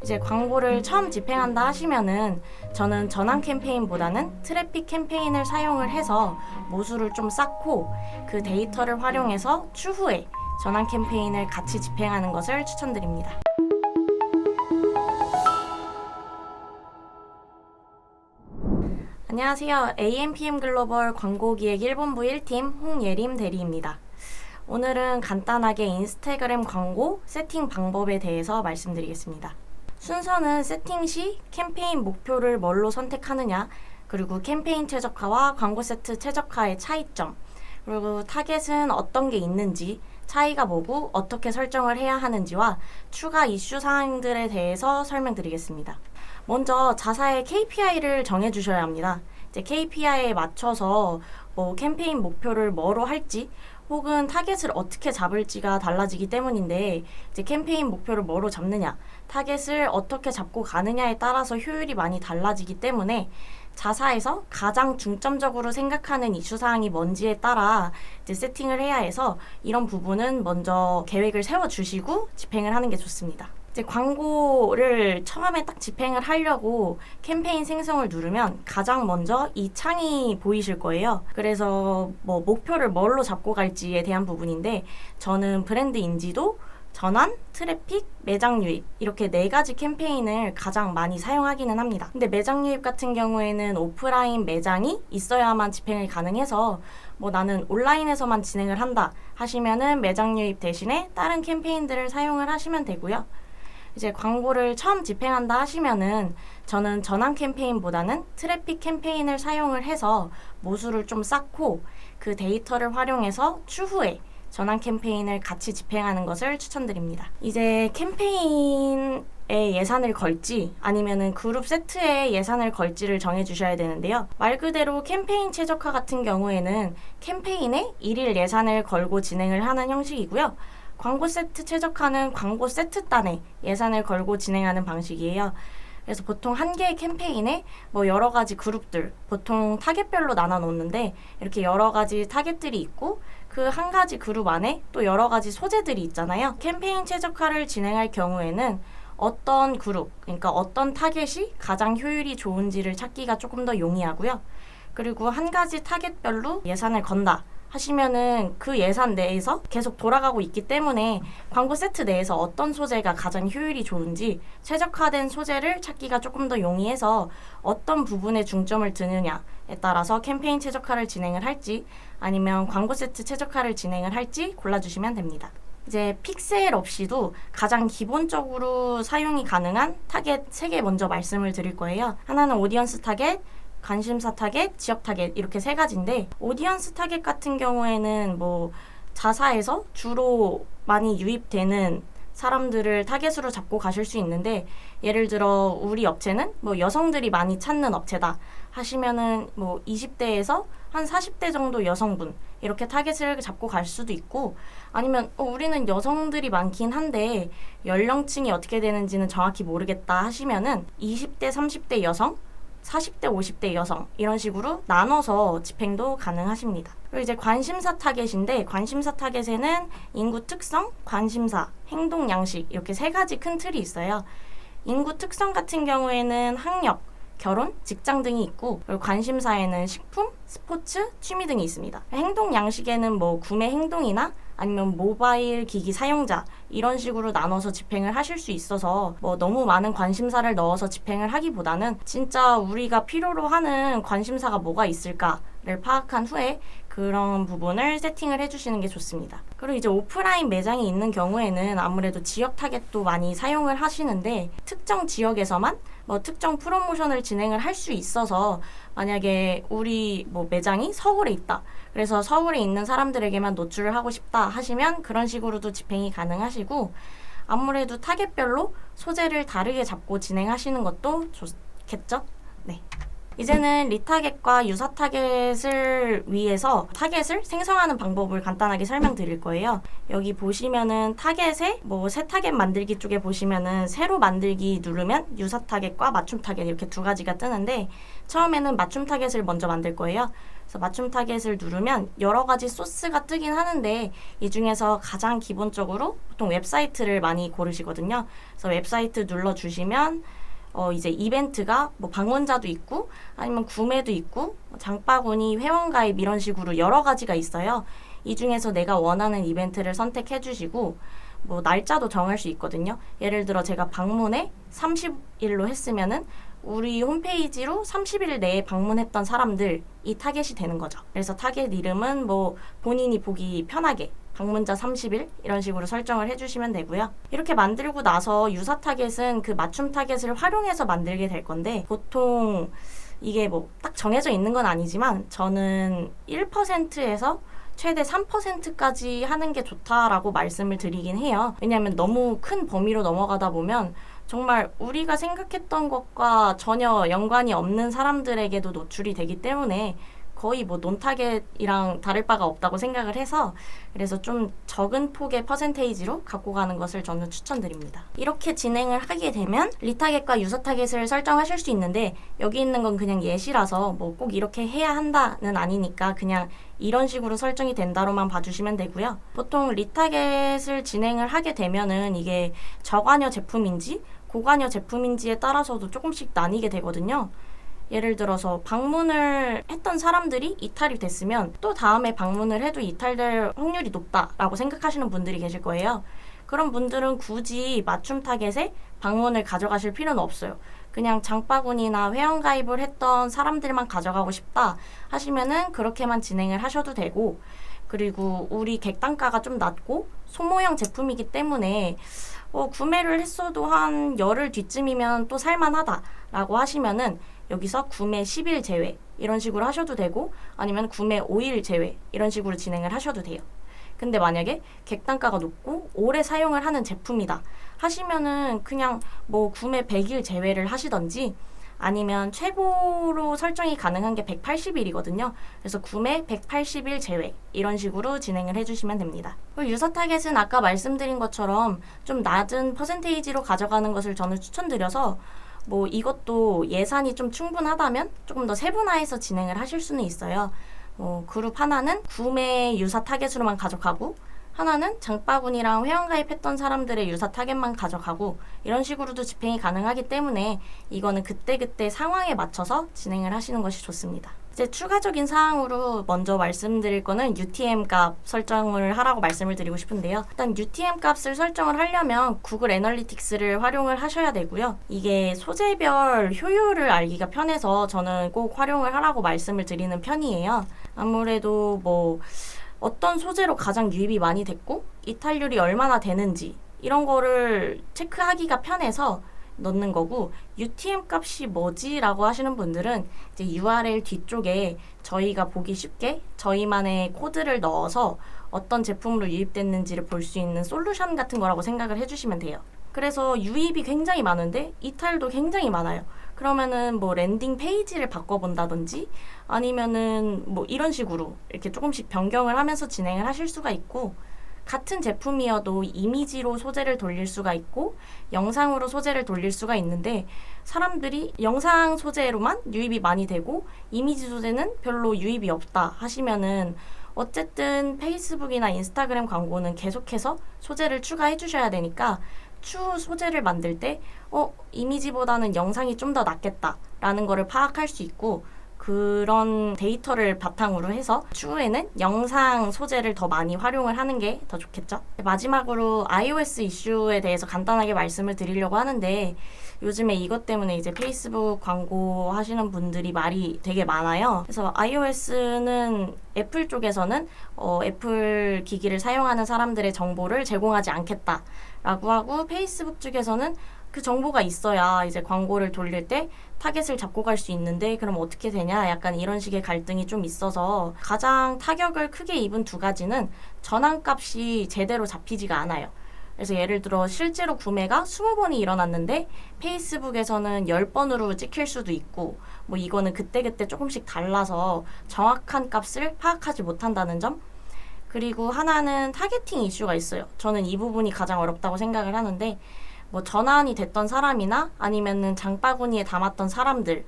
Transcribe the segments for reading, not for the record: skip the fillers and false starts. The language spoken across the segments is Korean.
이제 광고를 처음 집행한다 하시면은 저는 전환 캠페인보다는 트래픽 캠페인을 사용을 해서 모수를 좀 쌓고 그 데이터를 활용해서 추후에 전환 캠페인을 같이 집행하는 것을 추천드립니다. 안녕하세요. AMPM 글로벌 광고기획 1본부 1팀 홍예림 대리입니다. 오늘은 간단하게 인스타그램 광고 세팅 방법에 대해서 말씀드리겠습니다. 순서는 세팅 시 캠페인 목표를 뭘로 선택하느냐, 그리고 캠페인 최적화와 광고 세트 최적화의 차이점, 그리고 타겟은 어떤 게 있는지, 차이가 뭐고 어떻게 설정을 해야 하는지와 추가 이슈 사항들에 대해서 설명드리겠습니다. 먼저 자사의 KPI를 정해주셔야 합니다. 이제 KPI에 맞춰서 캠페인 목표를 뭐로 할지 혹은 타겟을 어떻게 잡을지가 달라지기 때문인데, 이제 캠페인 목표를 뭐로 잡느냐, 타겟을 어떻게 잡고 가느냐에 따라서 효율이 많이 달라지기 때문에 자사에서 가장 중점적으로 생각하는 이슈사항이 뭔지에 따라 이제 세팅을 해야 해서 이런 부분은 먼저 계획을 세워주시고 집행을 하는 게 좋습니다. 이제 광고를 처음에 딱 집행을 하려고 캠페인 생성을 누르면 가장 먼저 이 창이 보이실 거예요. 그래서 목표를 뭘로 잡고 갈지에 대한 부분인데, 저는 브랜드 인지도, 전환, 트래픽, 매장 유입 이렇게 4가지 캠페인을 가장 많이 사용하기는 합니다. 근데 매장 유입 같은 경우에는 오프라인 매장이 있어야만 집행이 가능해서 나는 온라인에서만 진행을 한다 하시면은 매장 유입 대신에 다른 캠페인들을 사용을 하시면 되고요. 이제 광고를 처음 집행한다 하시면은 저는 전환 캠페인보다는 트래픽 캠페인을 사용을 해서 모수를 좀 쌓고 그 데이터를 활용해서 추후에 전환 캠페인을 같이 집행하는 것을 추천드립니다. 이제 캠페인에 예산을 걸지 아니면은 그룹 세트에 예산을 걸지를 정해주셔야 되는데요. 말 그대로 캠페인 최적화 같은 경우에는 캠페인에 일일 예산을 걸고 진행을 하는 형식이고요. 광고 세트 최적화는 광고 세트단에 예산을 걸고 진행하는 방식이에요. 그래서 보통 한 개의 캠페인에 여러 가지 그룹들, 보통 타겟별로 나눠 놓는데 이렇게 여러 가지 타겟들이 있고 그 한 가지 그룹 안에 또 여러 가지 소재들이 있잖아요. 캠페인 최적화를 진행할 경우에는 어떤 그룹, 그러니까 어떤 타겟이 가장 효율이 좋은지를 찾기가 조금 더 용이하고요. 그리고 한 가지 타겟별로 예산을 건다 하시면은 그 예산 내에서 계속 돌아가고 있기 때문에 광고 세트 내에서 어떤 소재가 가장 효율이 좋은지 최적화된 소재를 찾기가 조금 더 용이해서 어떤 부분에 중점을 두느냐에 따라서 캠페인 최적화를 진행을 할지 아니면 광고 세트 최적화를 진행을 할지 골라주시면 됩니다. 이제 픽셀 없이도 가장 기본적으로 사용이 가능한 타겟 3개 먼저 말씀을 드릴 거예요. 하나는 오디언스 타겟, 관심사 타겟, 지역 타겟 이렇게 3가지인데, 오디언스 타겟 같은 경우에는 자사에서 주로 많이 유입되는 사람들을 타겟으로 잡고 가실 수 있는데, 예를 들어 우리 업체는 여성들이 많이 찾는 업체다 하시면은 20대에서 한 40대 정도 여성분 이렇게 타겟을 잡고 갈 수도 있고, 아니면 우리는 여성들이 많긴 한데 연령층이 어떻게 되는지는 정확히 모르겠다 하시면은 20대, 30대 여성, 40대, 50대 여성 이런 식으로 나눠서 집행도 가능하십니다. 그리고 이제 관심사 타겟인데, 관심사 타겟에는 인구 특성, 관심사, 행동 양식 이렇게 3가지 큰 틀이 있어요. 인구 특성 같은 경우에는 학력, 결혼, 직장 등이 있고, 그리고 관심사에는 식품, 스포츠, 취미 등이 있습니다. 행동 양식에는 구매 행동이나 아니면 모바일 기기 사용자 이런 식으로 나눠서 집행을 하실 수 있어서 너무 많은 관심사를 넣어서 집행을 하기보다는 진짜 우리가 필요로 하는 관심사가 뭐가 있을까를 파악한 후에 그런 부분을 세팅을 해주시는 게 좋습니다. 그리고 이제 오프라인 매장이 있는 경우에는 아무래도 지역 타겟도 많이 사용을 하시는데, 특정 지역에서만 특정 프로모션을 진행을 할 수 있어서, 만약에 우리 매장이 서울에 있다, 그래서 서울에 있는 사람들에게만 노출을 하고 싶다 하시면 그런 식으로도 집행이 가능하시고, 아무래도 타겟별로 소재를 다르게 잡고 진행하시는 것도 좋겠죠? 네. 이제는 리타겟과 유사 타겟을 위해서 타겟을 생성하는 방법을 간단하게 설명드릴 거예요. 여기 보시면은 타겟에 새 타겟 만들기 쪽에 보시면은 새로 만들기 누르면 유사 타겟과 맞춤 타겟 이렇게 두 가지가 뜨는데, 처음에는 맞춤 타겟을 먼저 만들 거예요. 그래서 맞춤 타겟을 누르면 여러 가지 소스가 뜨긴 하는데, 이 중에서 가장 기본적으로 보통 웹사이트를 많이 고르시거든요. 그래서 웹사이트 눌러주시면 이제 이벤트가 방문자도 있고 아니면 구매도 있고 장바구니 회원가입 이런 식으로 여러 가지가 있어요. 이 중에서 내가 원하는 이벤트를 선택해 주시고 날짜도 정할 수 있거든요. 예를 들어 제가 방문에 30일로 했으면은 우리 홈페이지로 30일 내에 방문했던 사람들, 이 타겟이 되는 거죠. 그래서 타겟 이름은 본인이 보기 편하게 방문자 30일 이런 식으로 설정을 해주시면 되고요. 이렇게 만들고 나서 유사 타겟은 그 맞춤 타겟을 활용해서 만들게 될 건데, 보통 이게 딱 정해져 있는 건 아니지만 저는 1%에서 최대 3%까지 하는 게 좋다라고 말씀을 드리긴 해요. 왜냐하면 너무 큰 범위로 넘어가다 보면 정말 우리가 생각했던 것과 전혀 연관이 없는 사람들에게도 노출이 되기 때문에 거의 논타겟이랑 다를 바가 없다고 생각을 해서, 그래서 좀 적은 폭의 퍼센테이지로 갖고 가는 것을 저는 추천드립니다. 이렇게 진행을 하게 되면 리타겟과 유사 타겟을 설정하실 수 있는데, 여기 있는 건 그냥 예시라서 꼭 이렇게 해야 한다는 아니니까 그냥 이런 식으로 설정이 된다로만 봐주시면 되고요. 보통 리타겟을 진행을 하게 되면은 이게 저관여 제품인지 고관여 제품인지에 따라서도 조금씩 나뉘게 되거든요. 예를 들어서 방문을 했던 사람들이 이탈이 됐으면 또 다음에 방문을 해도 이탈될 확률이 높다라고 생각하시는 분들이 계실 거예요. 그런 분들은 굳이 맞춤 타겟에 방문을 가져가실 필요는 없어요. 그냥 장바구니나 회원가입을 했던 사람들만 가져가고 싶다 하시면은 그렇게만 진행을 하셔도 되고, 그리고 우리 객단가가 좀 낮고 소모형 제품이기 때문에 구매를 했어도 한 열흘 뒤쯤이면 또 살만하다라고 하시면은 여기서 구매 10일 제외 이런 식으로 하셔도 되고, 아니면 구매 5일 제외 이런 식으로 진행을 하셔도 돼요. 근데 만약에 객단가가 높고 오래 사용을 하는 제품이다 하시면은 그냥 구매 100일 제외를 하시던지, 아니면 최고로 설정이 가능한 게 180일이거든요. 그래서 구매 180일 제외 이런 식으로 진행을 해주시면 됩니다. 유사 타겟은 아까 말씀드린 것처럼 좀 낮은 퍼센테이지로 가져가는 것을 저는 추천드려서, 이것도 예산이 좀 충분하다면 조금 더 세분화해서 진행을 하실 수는 있어요. 그룹 하나는 구매 유사 타겟으로만 가져가고, 하나는 장바구니랑 회원가입했던 사람들의 유사 타겟만 가져가고, 이런 식으로도 집행이 가능하기 때문에 이거는 그때그때 상황에 맞춰서 진행을 하시는 것이 좋습니다. 이제 추가적인 사항으로 먼저 말씀드릴 거는 UTM 값 설정을 하라고 말씀을 드리고 싶은데요. 일단 UTM 값을 설정을 하려면 구글 애널리틱스를 활용을 하셔야 되고요. 이게 소재별 효율을 알기가 편해서 저는 꼭 활용을 하라고 말씀을 드리는 편이에요. 아무래도 어떤 소재로 가장 유입이 많이 됐고 이탈률이 얼마나 되는지 이런 거를 체크하기가 편해서 넣는 거고, UTM 값이 뭐지? 라고 하시는 분들은 이제 URL 뒤쪽에 저희가 보기 쉽게 저희만의 코드를 넣어서 어떤 제품으로 유입됐는지를 볼 수 있는 솔루션 같은 거라고 생각을 해주시면 돼요. 그래서 유입이 굉장히 많은데 이탈도 굉장히 많아요. 그러면은 랜딩 페이지를 바꿔본다든지 아니면은 이런 식으로 이렇게 조금씩 변경을 하면서 진행을 하실 수가 있고, 같은 제품이어도 이미지로 소재를 돌릴 수가 있고 영상으로 소재를 돌릴 수가 있는데, 사람들이 영상 소재로만 유입이 많이 되고 이미지 소재는 별로 유입이 없다 하시면은 어쨌든 페이스북이나 인스타그램 광고는 계속해서 소재를 추가해 주셔야 되니까 추후 소재를 만들 때 이미지보다는 영상이 좀 더 낫겠다라는 거를 파악할 수 있고, 그런 데이터를 바탕으로 해서 추후에는 영상 소재를 더 많이 활용을 하는 게 더 좋겠죠. 마지막으로 iOS 이슈에 대해서 간단하게 말씀을 드리려고 하는데, 요즘에 이것 때문에 이제 페이스북 광고 하시는 분들이 말이 되게 많아요. 그래서 iOS는 애플 쪽에서는 애플 기기를 사용하는 사람들의 정보를 제공하지 않겠다라고 하고, 페이스북 쪽에서는 그 정보가 있어야 이제 광고를 돌릴 때 타겟을 잡고 갈 수 있는데 그럼 어떻게 되냐, 약간 이런 식의 갈등이 좀 있어서 가장 타격을 크게 입은 두 가지는 전환값이 제대로 잡히지가 않아요. 그래서 예를 들어 실제로 구매가 20번이 일어났는데 페이스북에서는 10번으로 찍힐 수도 있고, 뭐 이거는 그때그때 조금씩 달라서 정확한 값을 파악하지 못한다는 점. 그리고 하나는 타겟팅 이슈가 있어요. 저는 이 부분이 가장 어렵다고 생각을 하는데, 뭐 전환이 됐던 사람이나 아니면은 장바구니에 담았던 사람들을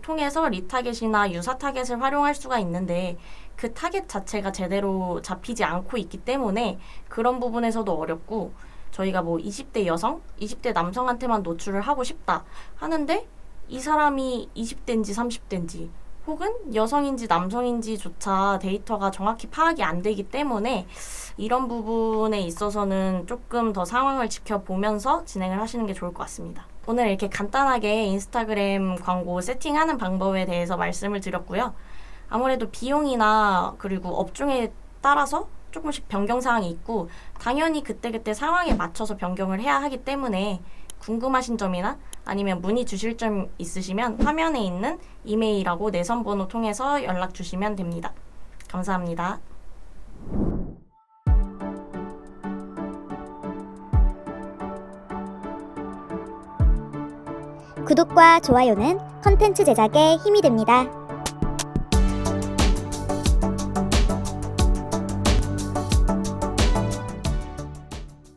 통해서 리타겟이나 유사 타겟을 활용할 수가 있는데, 그 타겟 자체가 제대로 잡히지 않고 있기 때문에 그런 부분에서도 어렵고, 저희가 뭐 20대 여성, 20대 남성한테만 노출을 하고 싶다 하는데 이 사람이 20대인지 30대인지 혹은 여성인지 남성인지조차 데이터가 정확히 파악이 안 되기 때문에 이런 부분에 있어서는 조금 더 상황을 지켜보면서 진행을 하시는 게 좋을 것 같습니다. 오늘 이렇게 간단하게 인스타그램 광고 세팅하는 방법에 대해서 말씀을 드렸고요. 아무래도 비용이나 그리고 업종에 따라서 조금씩 변경 사항이 있고, 당연히 그때그때 상황에 맞춰서 변경을 해야 하기 때문에 궁금하신 점이나 아니면 문의 주실 점 있으시면 화면에 있는 이메일하고 내선 번호 통해서 연락 주시면 됩니다. 감사합니다. 구독과 좋아요는 컨텐츠 제작에 힘이 됩니다.